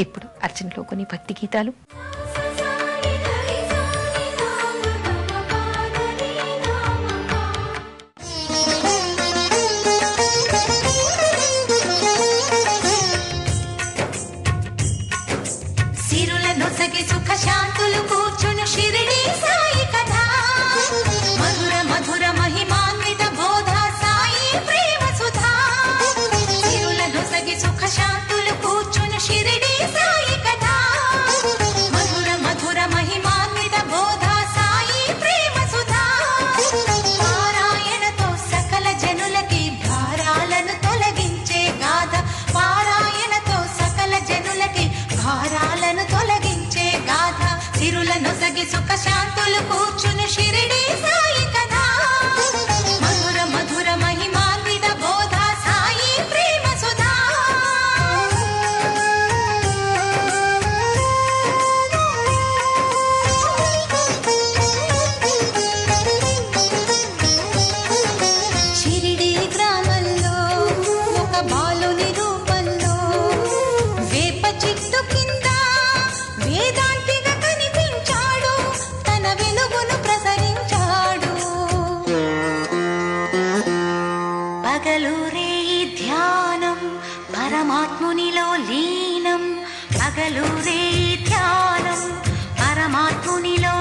ఇప్పుడు అర్చనలో కొన్ని భక్తి గీతాలు. సుఖ శాంతులు కూర్చును షిరిడి సాయి కథ, మధుర మధుర మహిమాన్విత బోధ సాయి ప్రేమ సుధా. సిరుల నొసగి సుఖ శాంతులు కూర్చును షిరిడి సాయి కథ, మధుర మధుర మహిమాన్విత బోధ సాయి ప్రేమ సుధా. పారాయణతో సకల జనులకి భారాలను తొలగించే గాథ, పారాయణతో సకల జనులకి భారాలను తొలగించే గాథ. సిరుల నొసగి సుఖ శాంతులు కూర్చుని షిరిడి సాయి కథ, మధుర మధుర మహిమాన్విత బోధ సాయి ప్రేమ సుధా. షిరిడి గ్రామంలో ఒక బాలుని రూపంలో వేప చెట్టు కింద వేదాంతిగా కనిపించాడు, తన వెలుగును ప్రసరించాడు. పగలూరే ధ్యానం పరమాత్మునిలో లీనం, పగలూరే ధ్యానం పరమాత్మునిలో